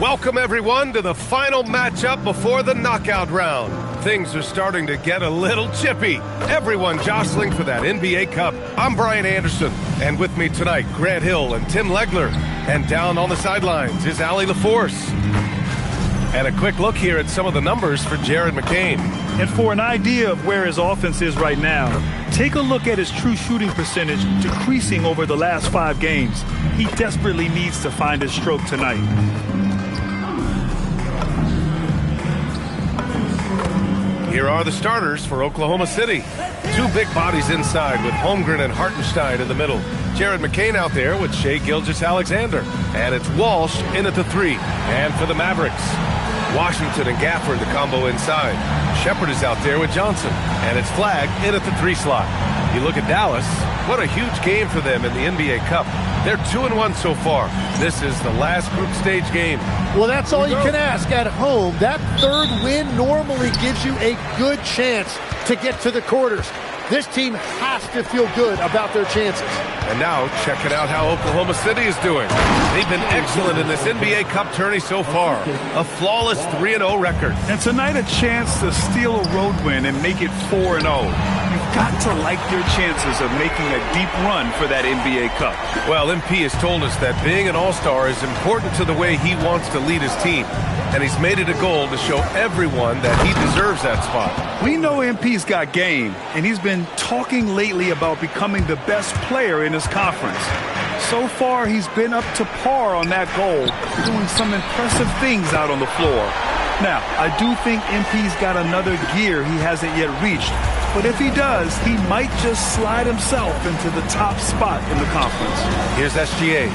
Welcome, everyone, to the final matchup before the knockout round. Things are starting to get a little chippy. Everyone jostling for that NBA Cup. I'm Brian Anderson, and with me tonight, Grant Hill and Tim Legler. And down on the sidelines is Allie LaForce. And a quick look here at some of the numbers for Jared McCain. And for an idea of where his offense is right now, take a look at his true shooting percentage decreasing over the last 5 games. He desperately needs to find his stroke tonight. Here are the starters for Oklahoma City. 2 big bodies inside with Holmgren and Hartenstein in the middle. Jared McCain out there with Shai Gilgeous-Alexander. And it's Walsh in at the 3. And for the Mavericks, Washington and Gafford, the combo inside. Shepard is out there with Johnson. And it's Flagg in at the 3 slot. You look at Dallas, what a huge game for them in the NBA Cup. They're 2-1 so far. This is the last group stage game. Well, that's all you can ask at home. That third win normally gives you a good chance to get to the quarters. This team has to feel good about their chances. And now, checking out how Oklahoma City is doing. They've been excellent in this NBA Cup tourney so far. A flawless 3-0 record. And tonight a chance to steal a road win and make it 4-0. You've got to like your chances of making a deep run for that NBA Cup. Well, MP has told us that being an all-star is important to the way he wants to lead his team. And he's made it a goal to show everyone that he deserves that spot. We know MP's got game, and he's been talking lately about becoming the best player in his conference. So far, he's been up to par on that goal, doing some impressive things out on the floor. Now, I do think MP's got another gear he hasn't yet reached, but if he does, he might just slide himself into the top spot in the conference. Here's SGA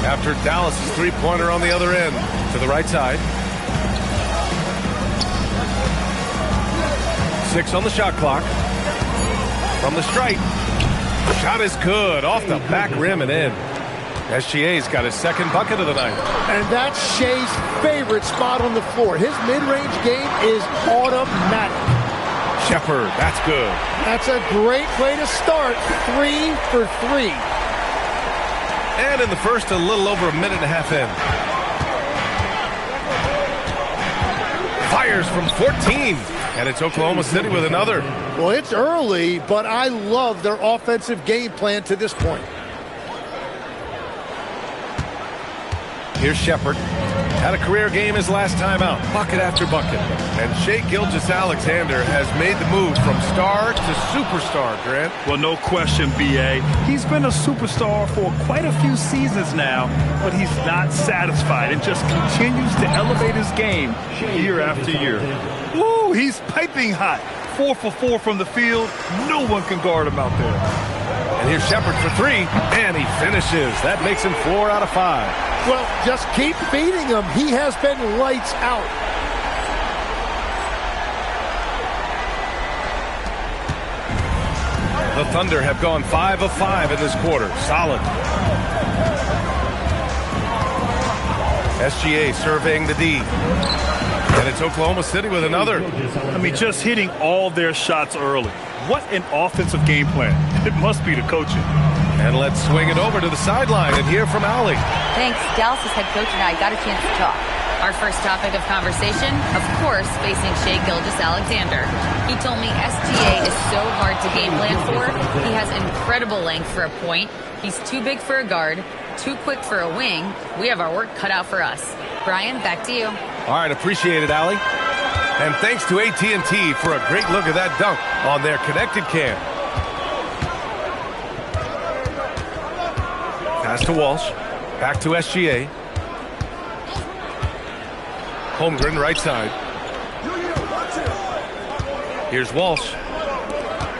after Dallas' three-pointer on the other end to the right side. 6 on the shot clock. From the stripe. Shot is good. Off the back rim and in. SGA's got his second bucket of the night. And that's Shai's favorite spot on the floor. His mid-range game is automatic. Shepard, that's good. That's a great way to start. 3 for 3. And in the first, a little over a minute and a half in. Fires from 14. And it's Oklahoma City with another. Well, it's early, but I love their offensive game plan to this point. Here's Shepard. Had a career game his last time out. Bucket after bucket. And Shai Gilgeous-Alexander has made the move from star to superstar, Grant. Well, no question, B.A. He's been a superstar for quite a few seasons now, but he's not satisfied and just continues to elevate his game year after year. Woo, he's piping hot. 4 for 4 from the field. No one can guard him out there. And here's Shepard for 3, and he finishes. That makes him 4 out of 5. Well, just keep feeding him. He has been lights out. The Thunder have gone 5 of 5 in this quarter. Solid. SGA surveying the D. And it's Oklahoma City with another. I mean, just hitting all their shots early. What an offensive game plan. It must be the coaching. And let's swing it over to the sideline and hear from Allie. Thanks. Dallas' head coach and I got a chance to talk. Our first topic of conversation, of course, facing Shai Gilgeous-Alexander. He told me SGA is so hard to game plan for. He has incredible length for a point. He's too big for a guard, too quick for a wing. We have our work cut out for us. Brian, back to you. All right, appreciate it, Allie. And thanks to AT&T for a great look at that dunk on their connected cam. Pass to Walsh. Back to SGA. Holmgren, right side. Here's Walsh.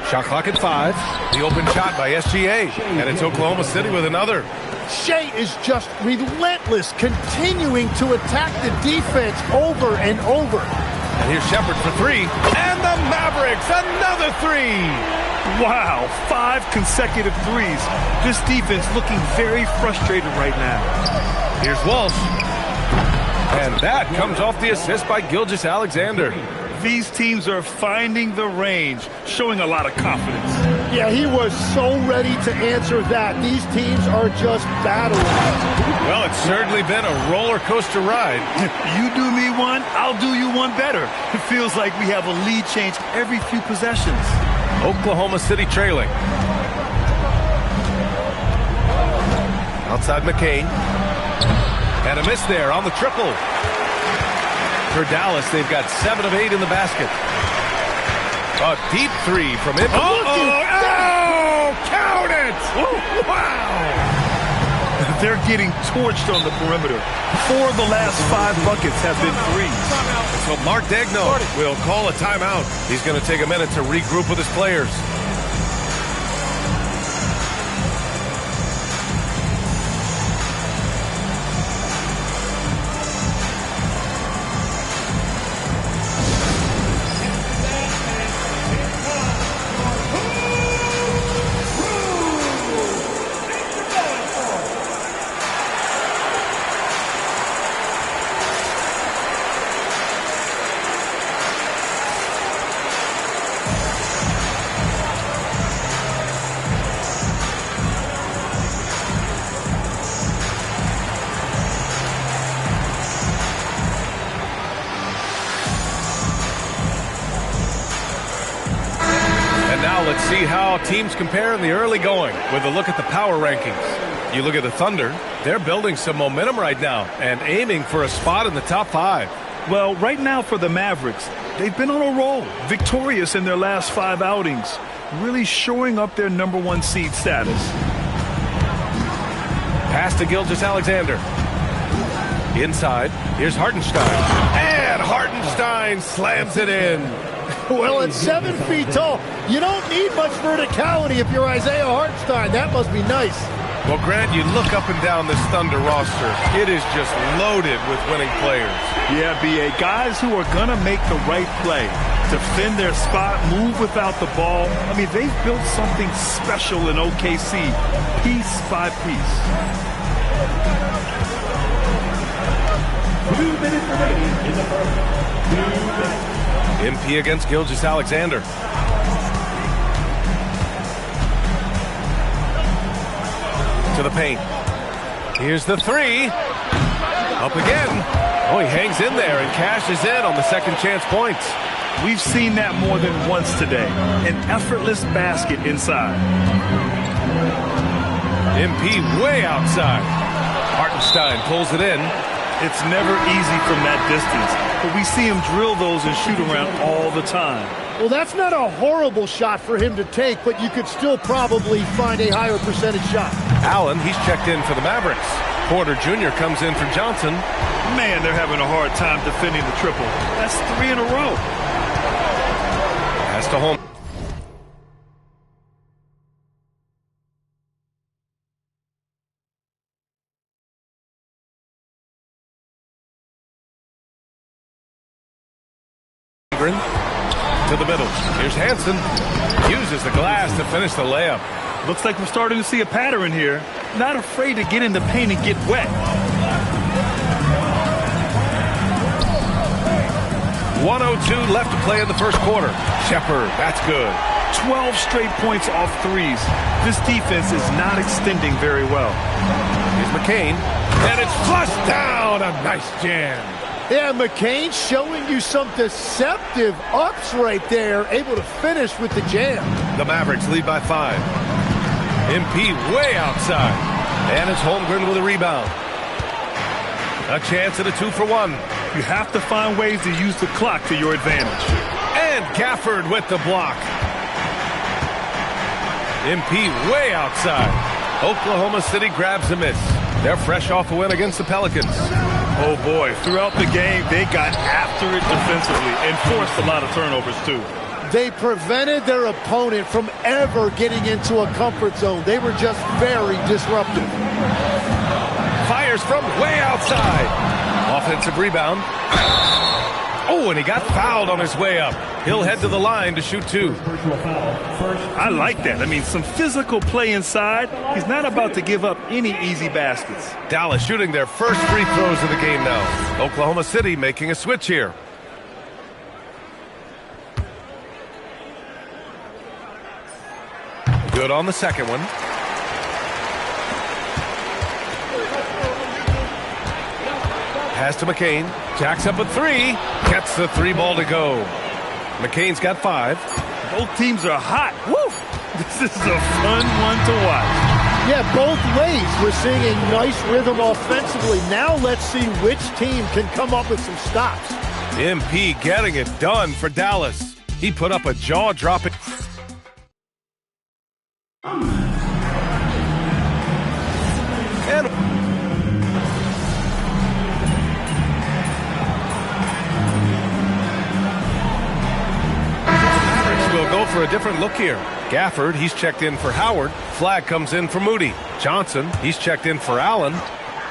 Shot clock at 5. The open shot by SGA. And it's Oklahoma City with another. Shai is just relentless, continuing to attack the defense over and over. And here's Shepard for 3. And the Mavericks, another 3. Wow, 5 consecutive threes. This defense looking very frustrated right now. Here's Walsh. And that comes off the assist by Gilgeous-Alexander. These teams are finding the range, showing a lot of confidence. Yeah, he was so ready to answer that. These teams are just battling. Well, it's certainly been a roller coaster ride. You do me one, I'll do you one better. It feels like we have a lead change every few possessions. Oklahoma City trailing. Outside McCain. And a miss there on the triple. For Dallas, they've got 7 of 8 in the basket. A deep three from him. Oh, count it! Wow! They're getting torched on the perimeter. 4 of the last 5 buckets have been threes. So Mark Daigneault will call a timeout. He's going to take a minute to regroup with his players. Let's see how teams compare in the early going with a look at the power rankings. You look at the Thunder, they're building some momentum right now and aiming for a spot in the top 5. Well, right now for the Mavericks, they've been on a roll, victorious in their last 5 outings, really shoring up their #1 seed status. Pass to Gilgeous-Alexander. Inside, here's Hartenstein. And Hartenstein slams it in. Well, at 7 feet tall, you don't need much verticality if you're Isaiah Hartenstein. That must be nice. Well, Grant, you look up and down this Thunder roster. It is just loaded with winning players. Yeah, B.A. Guys who are going to make the right play, defend their spot, move without the ball. I mean, they've built something special in OKC, piece by piece. 2 minutes remaining in the first. 2 minutes. MP against Gilgeous-Alexander. To the paint. Here's the three. Up again. Oh, he hangs in there and cashes in on the second chance points. We've seen that more than once today. An effortless basket inside. MP way outside. Hartenstein pulls it in. It's never easy from that distance, but we see him drill those and shoot around all the time. Well, that's not a horrible shot for him to take, but you could still probably find a higher percentage shot. Allen, he's checked in for the Mavericks. Porter Jr. comes in for Johnson. Man, they're having a hard time defending the triple. That's 3 in a row. Has to home. To the middle. Here's Hansen. Uses the glass to finish the layup. Looks like we're starting to see a pattern here. Not afraid to get in the paint and get wet. 1:02 left to play in the first quarter. Shepard, that's good. 12 straight points off threes. This defense is not extending very well. Here's McCain. And it's flushed down. A nice jam. Yeah, McCain showing you some deceptive ups right there, able to finish with the jam. The Mavericks lead by 5. MP way outside. And it's Holmgren with a rebound. A chance at a 2-for-1. You have to find ways to use the clock to your advantage. And Gafford with the block. MP way outside. Oklahoma City grabs a miss. They're fresh off a win against the Pelicans. Oh boy, throughout the game, they got after it defensively and forced a lot of turnovers too. They prevented their opponent from ever getting into a comfort zone. They were just very disruptive. Fires from way outside. Offensive rebound. Oh, and he got fouled on his way up. He'll head to the line to shoot 2. I like that. I mean, some physical play inside. He's not about to give up any easy baskets. Dallas shooting their first free throws of the game now. Oklahoma City making a switch here. Good on the second one. Pass to McCain. Jacks up a three. Gets the three ball to go. McCain's got 5. Both teams are hot. Woo! This is a fun one to watch. Yeah, both ways. We're seeing a nice rhythm offensively. Now let's see which team can come up with some stops. MP getting it done for Dallas. He put up a jaw-dropping... And... We'll go for a different look here. Gafford, he's checked in for Howard. Flag comes in for Moody. Johnson, he's checked in for Allen.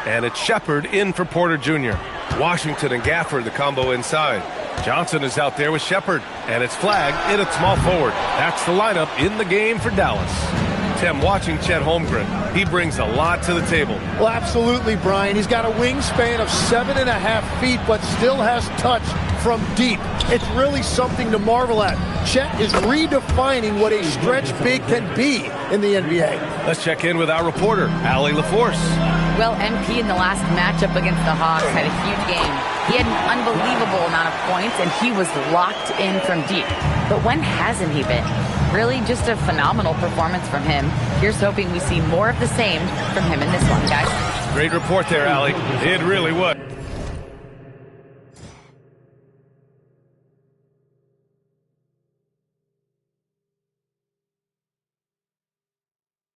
And it's Shepard in for Porter Jr. Washington and Gafford, the combo inside. Johnson is out there with Shepard. And it's Flag in at small forward. That's the lineup in the game for Dallas. Tim, watching Chet Holmgren, he brings a lot to the table. Well, absolutely, Brian. He's got a wingspan of 7.5 feet, but still has touch from deep. It's really something to marvel at. Chet is redefining what a stretch big can be in the NBA. Let's check in with our reporter, Allie LaForce. Well, MP in the last matchup against the Hawks had a huge game. He had an unbelievable amount of points, and he was locked in from deep. But when hasn't he been? Really just a phenomenal performance from him. Here's hoping we see more of the same from him in this one, guys. Great report there, Allie. It really was.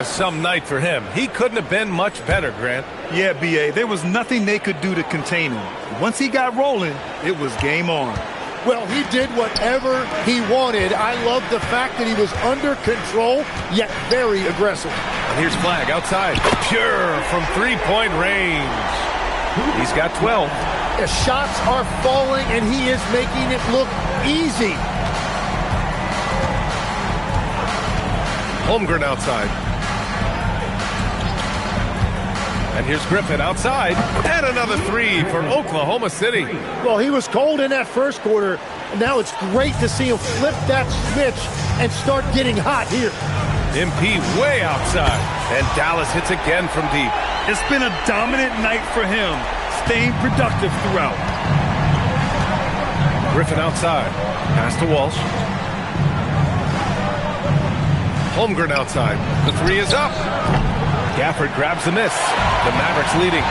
Some night for him. He couldn't have been much better, Grant. Yeah, B.A., there was nothing they could do to contain him. Once he got rolling, it was game on. Well, he did whatever he wanted. I love the fact that he was under control, yet very aggressive. And here's Flag outside. Pure from three-point range. He's got 12. The shots are falling, and he is making it look easy. Holmgren outside. And here's Griffin outside. And another three for Oklahoma City. Well, he was cold in that first quarter. And now it's great to see him flip that switch and start getting hot here. MP way outside. And Dallas hits again from deep. It's been a dominant night for him, staying productive throughout. Griffin outside. Pass to Walsh. Holmgren outside. The three is up. Gafford grabs the miss. The Mavericks leading.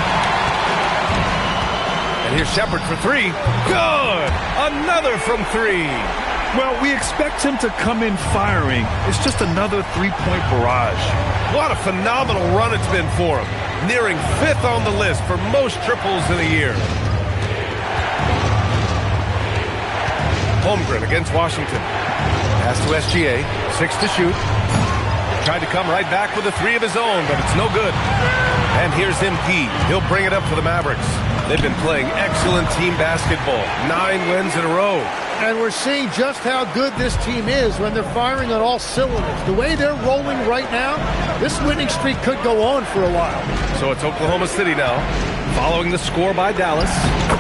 And here's Shepard for three. Good! Another from three. Well, we expect him to come in firing. It's just another three-point barrage. What a phenomenal run it's been for him. Nearing 5th on the list for most triples in a year. Holmgren against Washington. Pass to SGA. 6 to shoot. Tried to come right back with a three of his own, but it's no good. And here's MP. He'll bring it up for the Mavericks. They've been playing excellent team basketball. 9 wins in a row. And we're seeing just how good this team is when they're firing on all cylinders. The way they're rolling right now, this winning streak could go on for a while. So it's Oklahoma City now, following the score by Dallas.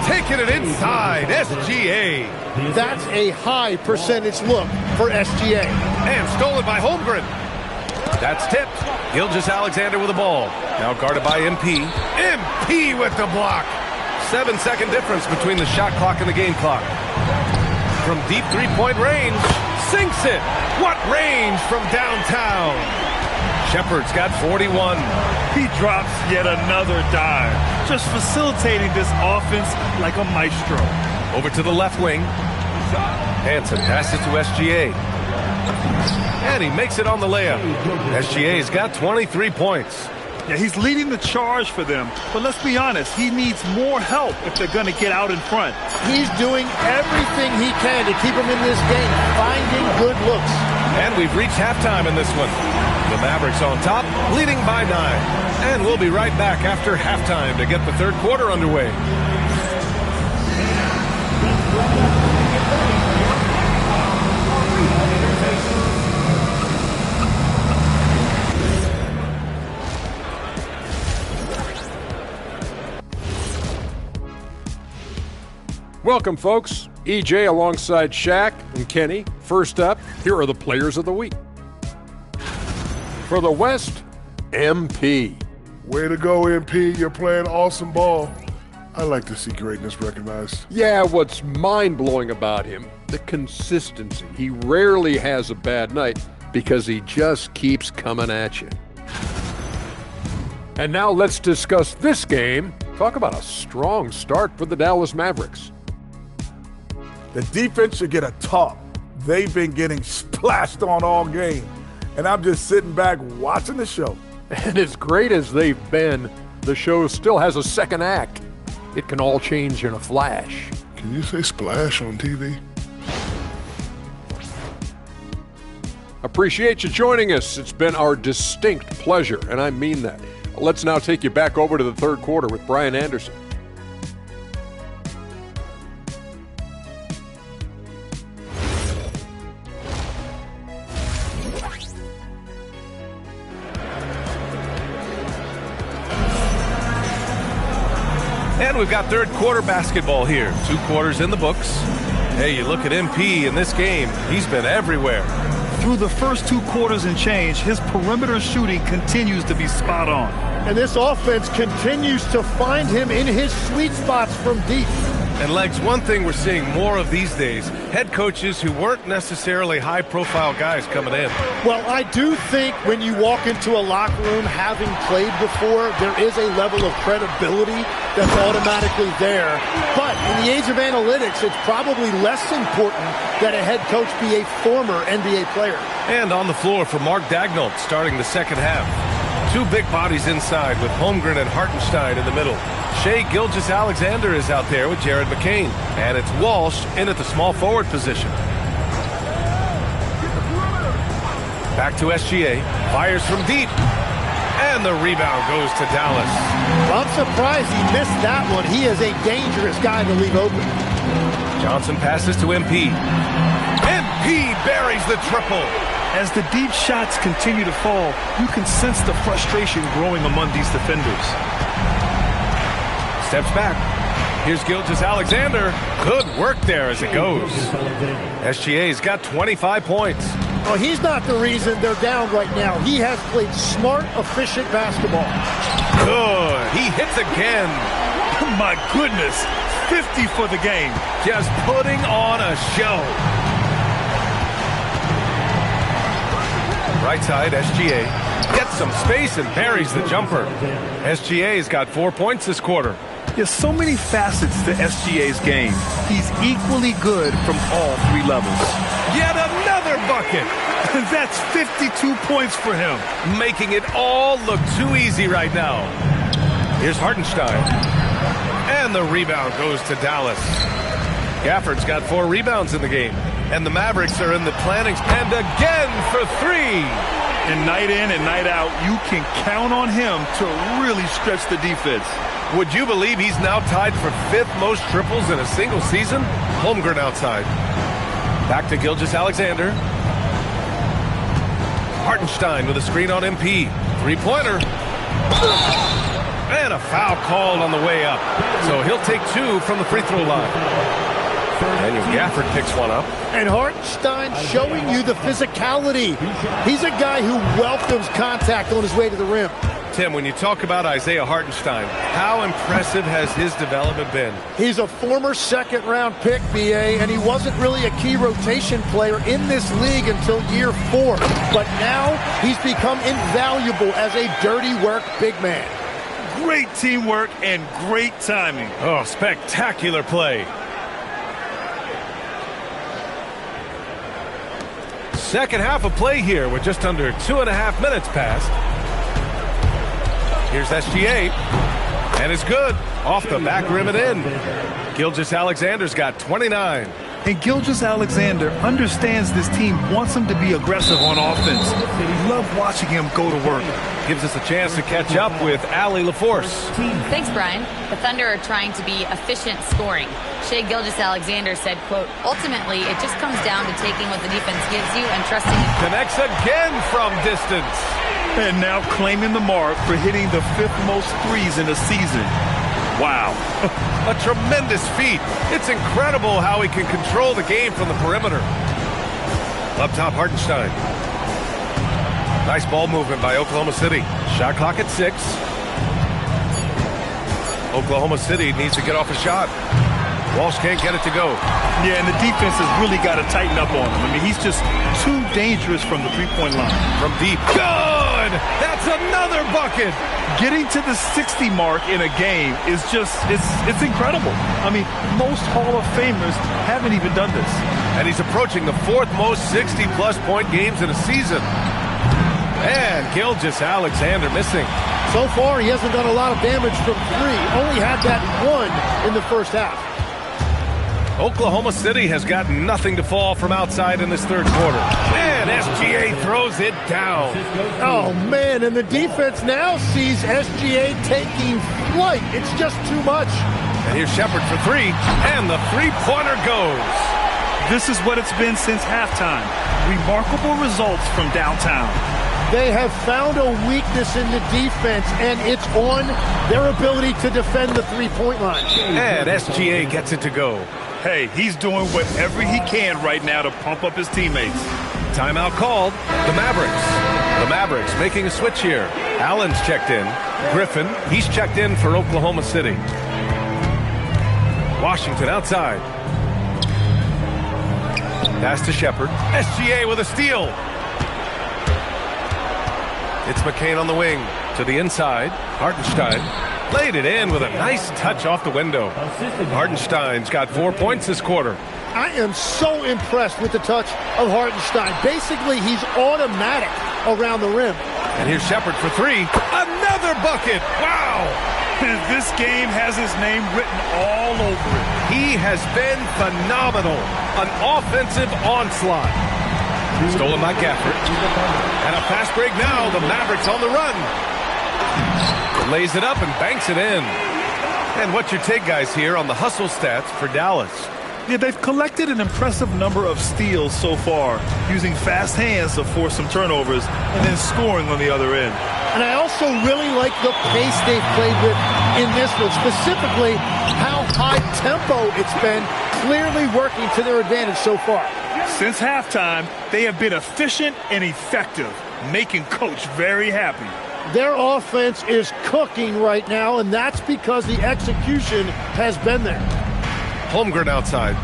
Taking it inside, SGA. That's a high percentage look for SGA. And stolen by Holmgren. That's tipped. Gilgeous-Alexander with the ball. Now guarded by MP. MP with the block. 7-second difference between the shot clock and the game clock. From deep three-point range. Sinks it. What range from downtown. Shepard's got 41. He drops yet another dime. Just facilitating this offense like a maestro. Over to the left wing. Hansen passes to SGA. And he makes it on the layup. SGA's got 23 points. Yeah, he's leading the charge for them. But let's be honest, he needs more help if they're going to get out in front. He's doing everything he can to keep them in this game, finding good looks. And we've reached halftime in this one. The Mavericks on top, leading by 9. And we'll be right back after halftime to get the third quarter underway. Welcome, folks. EJ alongside Shaq and Kenny. First up, here are the players of the week. For the West, MP. Way to go, MP. You're playing awesome ball. I like to see greatness recognized. Yeah, what's mind-blowing about him, the consistency. He rarely has a bad night because he just keeps coming at you. And now let's discuss this game. Talk about a strong start for the Dallas Mavericks. The defense should get a talk. They've been getting splashed on all game. And I'm just sitting back watching the show. And as great as they've been, the show still has a second act. It can all change in a flash. Can you say splash on TV? Appreciate you joining us. It's been our distinct pleasure, and I mean that. Let's now take you back over to the third quarter with Brian Anderson. And we've got third quarter basketball here. 2 quarters in the books. Hey, you look at MP in this game, he's been everywhere. Through the first 2 quarters and change, his perimeter shooting continues to be spot on. And this offense continues to find him in his sweet spots from deep. And Legs, one thing we're seeing more of these days, head coaches who weren't necessarily high-profile guys coming in. Well, I do think when you walk into a locker room having played before, there is a level of credibility that's automatically there. But in the age of analytics, it's probably less important that a head coach be a former NBA player. And on the floor for Mark Daigneault starting the second half. 2 big bodies inside with Holmgren and Hartenstein in the middle. Shai Gilgeous-Alexander is out there with Jared McCain. And it's Walsh in at the small forward position. Back to SGA. Fires from deep. And the rebound goes to Dallas. I'm surprised he missed that one. He is a dangerous guy to leave open. Johnson passes to MP. MP buries the triple. As the deep shots continue to fall, you can sense the frustration growing among these defenders. Steps back. Here's Gilgeous-Alexander. Good work there as it goes. SGA's got 25 points. Oh, he's not the reason they're down right now. He has played smart, efficient basketball. Good. He hits again. My goodness. 50 for the game. Just putting on a show. Right side, SGA gets some space and buries the jumper. SGA's got 4 points this quarter. There's so many facets to SGA's game. He's equally good from all 3 levels. Yet another bucket. That's 52 points for him. Making it all look too easy right now. Here's Hartenstein. And the rebound goes to Dallas. Gafford's got 4 rebounds in the game. And the Mavericks are in the planning. And again for 3. And night in and night out, you can count on him to really stretch the defense. Would you believe he's now tied for 5th most triples in a single season? Holmgren outside. Back to Gilgeous-Alexander. Hartenstein with a screen on MP. 3-pointer. And a foul called on the way up. So he'll take 2 from the free throw line. Daniel Gafford picks one up. And Hartenstein showing you the physicality. He's a guy who welcomes contact on his way to the rim. Tim, when you talk about Isaiah Hartenstein, how impressive has his development been? He's a former second-round pick, BA, and he wasn't really a key rotation player in this league until year 4. But now he's become invaluable as a dirty work big man. Great teamwork and great timing. Oh, spectacular play. Second half of play here with just under 2.5 minutes passed. Here's SGA. And it's good. Off the back rim and in. Gilgeous-Alexander's got 29. And Gilgeous-Alexander understands this team wants him to be aggressive on offense. We love watching him go to work. Gives us a chance to catch up with Allie LaForce. Thanks, Brian. The Thunder are trying to be efficient scoring. Shai Gilgeous-Alexander said, quote, ultimately, it just comes down to taking what the defense gives you and trusting it. Connects again from distance. And now claiming the mark for hitting the 5th most threes in a season. Wow. A tremendous feat. It's incredible how he can control the game from the perimeter. Up top, Hartenstein. Nice ball movement by Oklahoma City. Shot clock at 6. Oklahoma City needs to get off a shot. Walsh can't get it to go. Yeah, and the defense has really got to tighten up on him. I mean, he's just too dangerous from the three-point line. From deep. Good! That's another bucket! Getting to the 60 mark in a game is just, it's incredible. I mean, most Hall of Famers haven't even done this. And he's approaching the 4th most 60-plus point games in a season. And Gilgeous Alexander missing. So far, he hasn't done a lot of damage from 3. Only had that 1 in the first half. Oklahoma City has got nothing to fall from outside in this third quarter. And SGA throws it down. Oh, man, and the defense now sees SGA taking flight. It's just too much. And here's Shepard for 3, and the three-pointer goes. This is what it's been since halftime. Remarkable results from downtown. They have found a weakness in the defense, and it's on their ability to defend the three-point line. And SGA gets it to go. Hey, he's doing whatever he can right now to pump up his teammates. Timeout called. The Mavericks. The Mavericks making a switch here. Allen's checked in. Griffin, he's checked in for Oklahoma City. Washington outside. Pass to Shepard. SGA with a steal. It's McCain on the wing. To the inside. Hartenstein laid it in with a nice touch off the window. Hartenstein's got 4 points this quarter. I am so impressed with the touch of Hartenstein. Basically, he's automatic around the rim. And here's Shepard for 3. Another bucket. Wow. This game has his name written all over it. He has been phenomenal. An offensive onslaught. Stolen by Gafford. And a fast break now. The Mavericks on the run. Lays it up and banks it in. And what's your take, guys, here on the hustle stats for Dallas? Yeah, they've collected an impressive number of steals so far, using fast hands to force some turnovers and then scoring on the other end. And I also really like the pace they've played with in this one, specifically how high tempo it's been, clearly working to their advantage so far. Since halftime, they have been efficient and effective, making Coach very happy. Their offense is cooking right now, and that's because the execution has been there. Holmgren outside.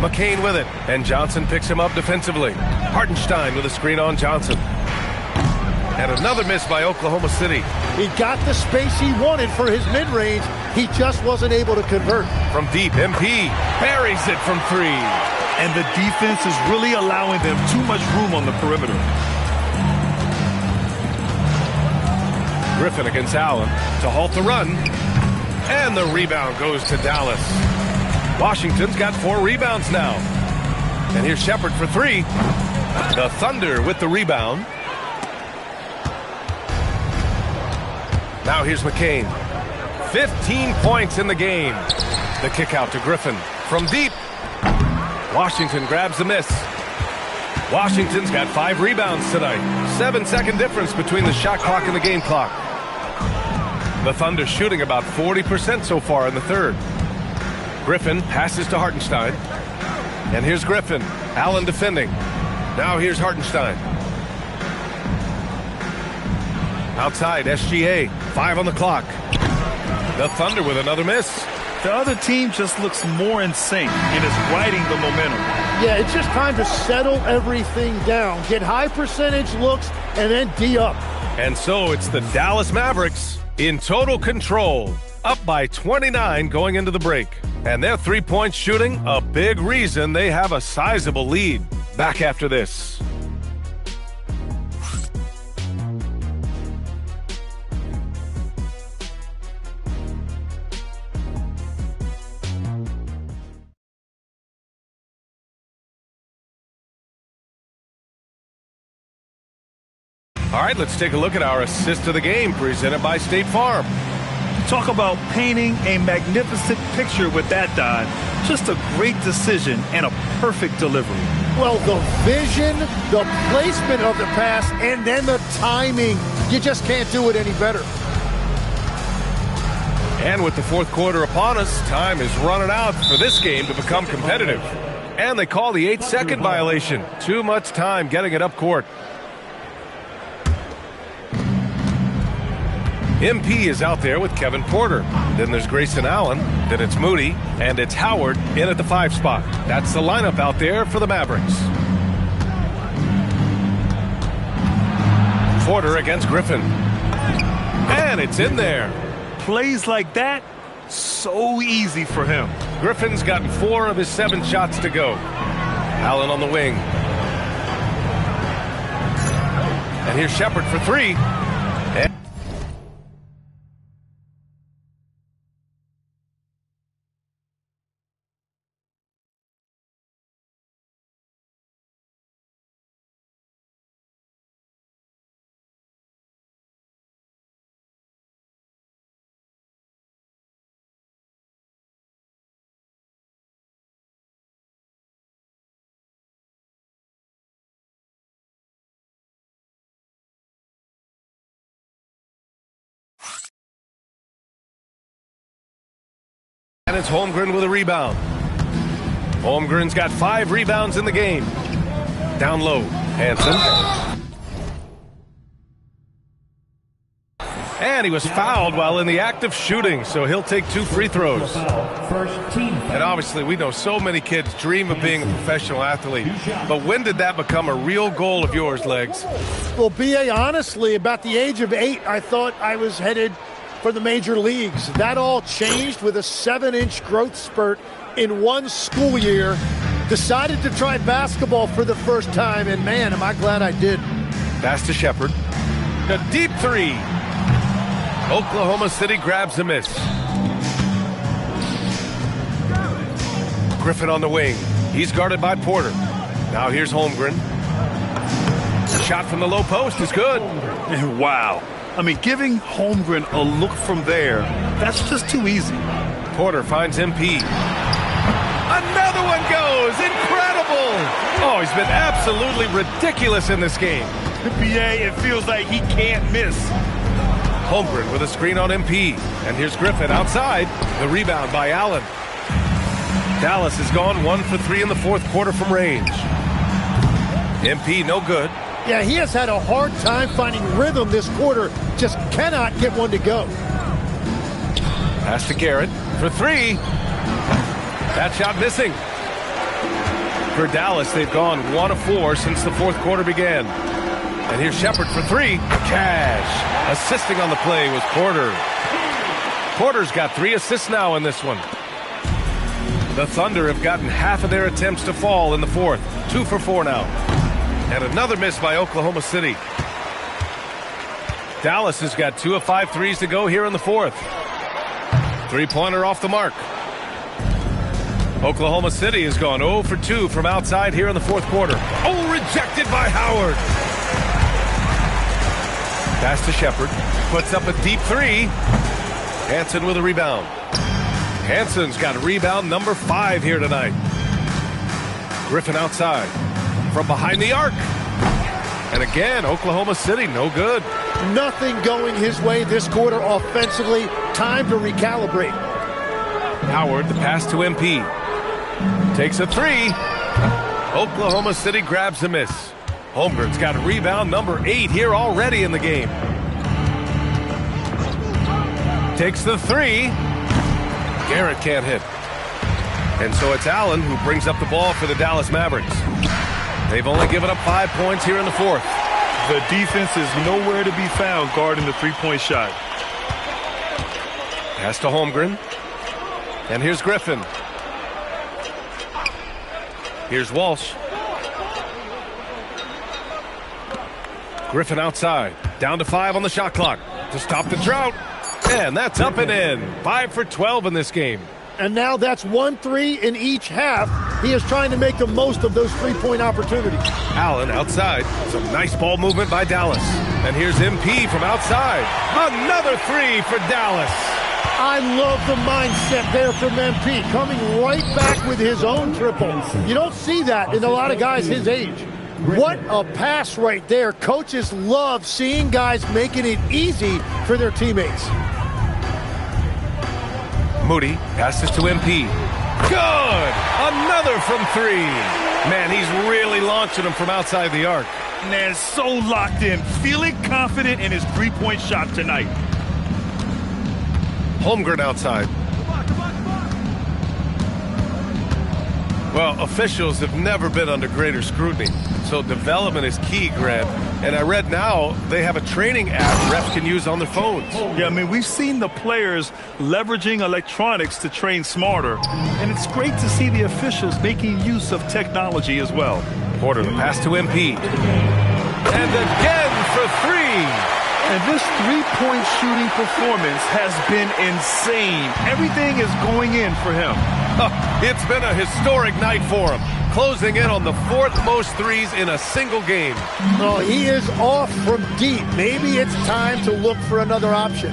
McCain with it, and Johnson picks him up defensively. Hartenstein with a screen on Johnson. And another miss by Oklahoma City. He got the space he wanted for his mid-range. He just wasn't able to convert. From deep, MP buries it from 3. And the defense is really allowing them too much room on the perimeter. Griffin against Allen to halt the run. And the rebound goes to Dallas. Washington's got 4 rebounds now. And here's Shepard for 3. The Thunder with the rebound. Now here's McCain. 15 points in the game. The kick out to Griffin. From deep. Washington grabs the miss. Washington's got 5 rebounds tonight. 7-second difference between the shot clock and the game clock. The Thunder shooting about 40% so far in the third. Griffin passes to Hartenstein. And here's Griffin. Allen defending. Now here's Hartenstein. Outside, SGA. 5 on the clock. The Thunder with another miss. The other team just looks more in sync and is riding the momentum. Yeah, it's just time to settle everything down. Get high percentage looks and then D up. And so it's the Dallas Mavericks in total control, up by 29 going into the break. And their three-point shooting, a big reason they have a sizable lead. Back after this. All right, let's take a look at our assist of the game presented by State Farm. Talk about painting a magnificent picture with that dive. Just a great decision and a perfect delivery. Well, the vision, the placement of the pass, and then the timing. You just can't do it any better. And with the fourth quarter upon us, time is running out for this game to become competitive. And they call the 8-second violation. Too much time getting it up court. MP is out there with Kevin Porter. Then there's Grayson Allen. Then it's Moody. And it's Howard in at the 5 spot. That's the lineup out there for the Mavericks. Porter against Griffin. And it's in there. Plays like that, so easy for him. Griffin's gotten 4 of his 7 shots to go. Allen on the wing. And here's Shepard for 3. And it's Holmgren with a rebound. Holmgren's got 5 rebounds in the game. Down low, Hansen. And he was fouled while in the act of shooting, so he'll take 2 free throws. And obviously, we know so many kids dream of being a professional athlete. But when did that become a real goal of yours, Legs? Well, B.A., honestly, about the age of 8, I thought I was headed for the major leagues. That all changed with a 7-inch growth spurt in one school year. Decided to try basketball for the first time, and man, am I glad I did. Pass to Shepard. A deep 3. Oklahoma City grabs a miss. Griffin on the wing. He's guarded by Porter. Now here's Holmgren. The shot from the low post is good. Wow. I mean, giving Holmgren a look from there, that's just too easy. Porter finds MP. Another one goes! Incredible! Oh, he's been absolutely ridiculous in this game. BA, it feels like he can't miss. Holmgren with a screen on MP. And here's Griffin outside. The rebound by Allen. Dallas has gone 1 for 3 in the 4th quarter from range. MP no good. Yeah, he has had a hard time finding rhythm this quarter. Just cannot get one to go. Pass to Garrett for 3. That shot missing. For Dallas, they've gone 1 of 4 since the 4th quarter began. And here's Shepard for 3. Cash. Assisting on the play was Porter. Porter's got 3 assists now in this one. The Thunder have gotten half of their attempts to fall in the 4th. 2 for 4 now. And another miss by Oklahoma City. Dallas has got 2 of 5 threes to go here in the 4th. 3-pointer off the mark. Oklahoma City has gone 0 for 2 from outside here in the 4th quarter. Oh, rejected by Howard. Pass to Shepard. Puts up a deep 3. Hansen with a rebound. Hansen's got rebound number 5 here tonight. Griffin outside. From behind the arc. And again, Oklahoma City, no good. Nothing going his way this quarter offensively. Time to recalibrate. Howard, the pass to MP. Takes a 3. Oklahoma City grabs a miss. Holmgren's got a rebound number 8 here already in the game. Takes the 3. Garrett can't hit. And so it's Allen who brings up the ball for the Dallas Mavericks. They've only given up 5 points here in the 4th. The defense is nowhere to be found guarding the 3-point shot. Pass to Holmgren. And here's Griffin. Here's Walsh. Griffin outside. Down to 5 on the shot clock to stop the drought. And that's up and in. 5 for 12 in this game. And now that's 1 3 in each half. He is trying to make the most of those 3-point opportunities. Allen outside. Some nice ball movement by Dallas. And here's MP from outside. Another 3 for Dallas. I love the mindset there from MP. Coming right back with his own triple. You don't see that in a lot of guys his age. What a pass right there. Coaches love seeing guys making it easy for their teammates. Moody passes to MP. Good! Another from 3. Man, he's really launching him from outside the arc. Man, so locked in, feeling confident in his 3-point shot tonight. Holmgren outside. Well, officials have never been under greater scrutiny, so development is key, Grant. And I read now they have a training app refs can use on their phones. Yeah, I mean, we've seen the players leveraging electronics to train smarter, and it's great to see the officials making use of technology as well. Porter, the pass to MP. And again for three. And this three-point shooting performance has been insane. Everything is going in for him. It's been a historic night for him, closing in on the fourth most threes in a single game. Oh, he is off from deep. Maybe it's time to look for another option.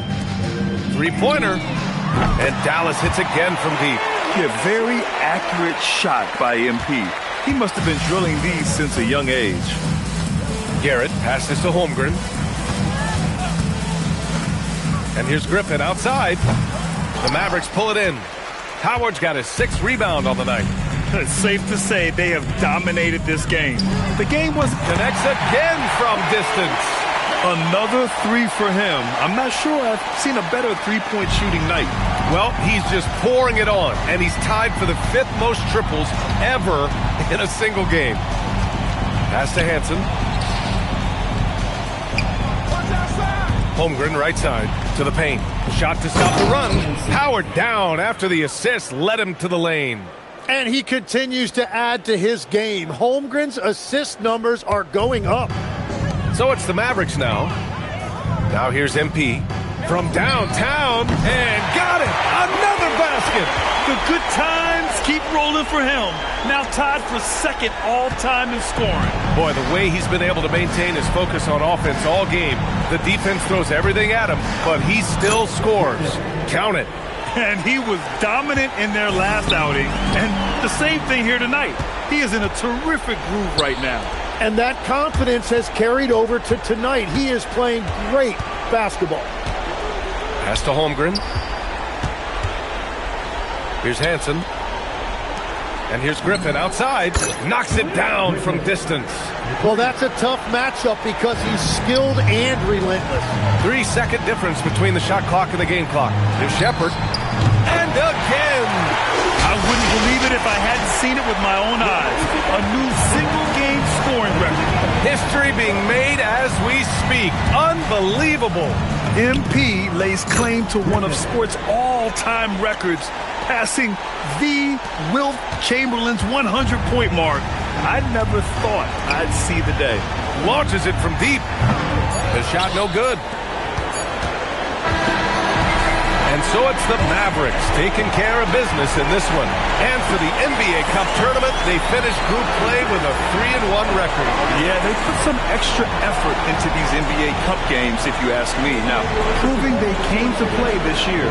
Three-pointer. And Dallas hits again from deep. Yeah, very accurate shot by MP. He must have been drilling these since a young age. Garrett passes to Holmgren. And here's Griffin outside. The Mavericks pull it in. Howard's got his 6th rebound on the night. It's safe to say they have dominated this game. The game was... Connects again from distance. Another three for him. I'm not sure I've seen a better three-point shooting night. Well, he's just pouring it on, and he's tied for the 5th most triples ever in a single game. Pass to Hansen. Holmgren right side to the paint. Shot to stop the run. Howard down after the assist led him to the lane. And he continues to add to his game. Holmgren's assist numbers are going up. So it's the Mavericks now. Now here's MP from downtown and got it. Another basket. The good times keep rolling for him. Now tied for 2nd all-time in scoring. Boy, the way he's been able to maintain his focus on offense all game. The defense throws everything at him, but he still scores. Count it. And he was dominant in their last outing. And the same thing here tonight. He is in a terrific groove right now. And that confidence has carried over to tonight. He is playing great basketball. Pass to Holmgren. Here's Hansen. And here's Griffin outside. Knocks it down from distance. Well, that's a tough matchup because he's skilled and relentless. 3-second difference between the shot clock and the game clock. Here's Shepard. And again. I wouldn't believe it if I hadn't seen it with my own eyes. A new single-game scoring record. History being made as we speak. Unbelievable. MP lays claim to one of sports' all-time records, passing the Wilt Chamberlain's 100-point mark. I never thought I'd see the day. Launches it from deep. The shot no good. And so it's the Mavericks taking care of business in this one. And for the NBA Cup tournament, they finished group play with a 3-1 record. Yeah, they put some extra effort into these NBA Cup games, if you ask me. Now, proving they came to play this year.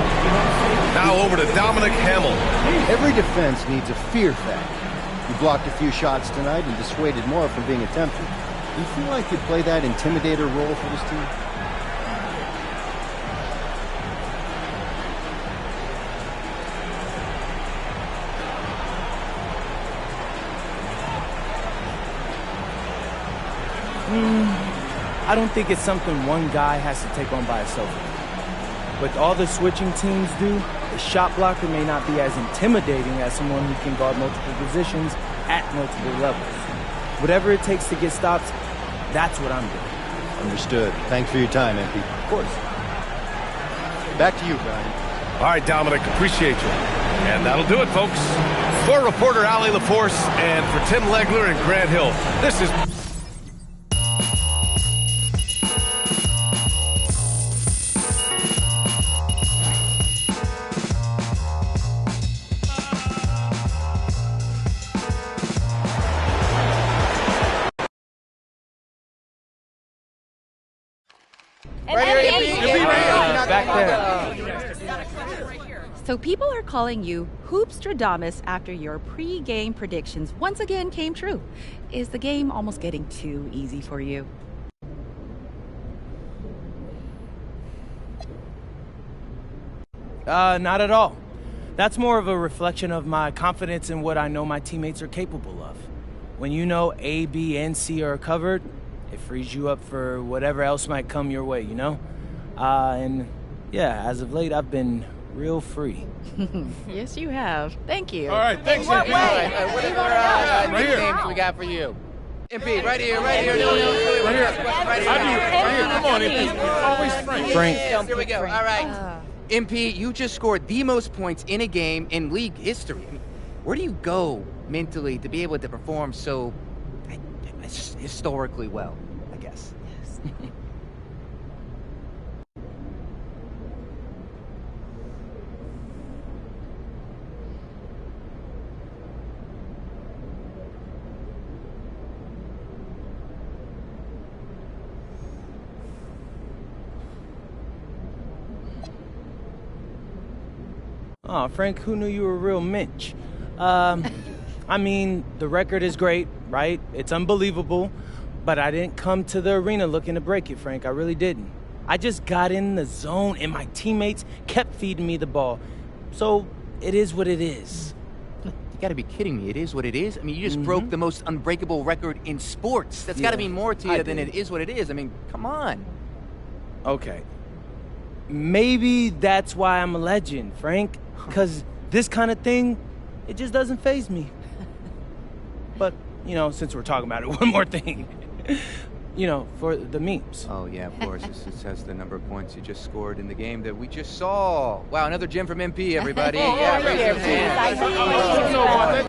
Now over to Dominic Hamill. Every defense needs a fear factor. You blocked a few shots tonight and dissuaded more from being attempted. Do you feel like you'd play that intimidator role for this team? I don't think it's something one guy has to take on by himself. But all the switching teams do, the shot blocker may not be as intimidating as someone who can guard multiple positions at multiple levels. Whatever it takes to get stops, that's what I'm doing. Understood. Thanks for your time, MP. Of course. Back to you, Brian. All right, Dominic, appreciate you. And that'll do it, folks. For reporter Allie LaForce and for Tim Legler and Grant Hill, this is... Back there. So people are calling you Hoopstradamus after your pre-game predictions once again came true. Is the game almost getting too easy for you? Not at all. That's more of a reflection of my confidence in what I know my teammates are capable of. When you know A, B, and C are covered, it frees you up for whatever else might come your way, you know? And yeah, as of late, I've been real free. Yes, you have. Thank you. All right, thanks, What MP. way? Right here. Games we got for you. MP, right here, right here. No, Right here. Right I do. Right here. Come on, MP. Always Frank. Frank. Yes, here we go. All right. MP, you just scored the most points in a game in league history. I mean, where do you go mentally to be able to perform so historically well, I guess? Yes. Oh, Frank, who knew you were a real Minch? I mean, the record is great, right? It's unbelievable, but I didn't come to the arena looking to break it, Frank. I really didn't. I just got in the zone, and my teammates kept feeding me the ball. So it is what it is. You gotta be kidding me. It is what it is. I mean, you just broke the most unbreakable record in sports. That's gotta mean more to you than it is what it is. I mean, come on. Okay. Maybe that's why I'm a legend, Frank. Because this kind of thing, it just doesn't faze me. But, you know, since we're talking about it, one more thing. You know, for the memes. Oh, yeah, of course. This has the number of points you just scored in the game that we just saw. Wow, another gem from MP, everybody. Yeah, raise your hand.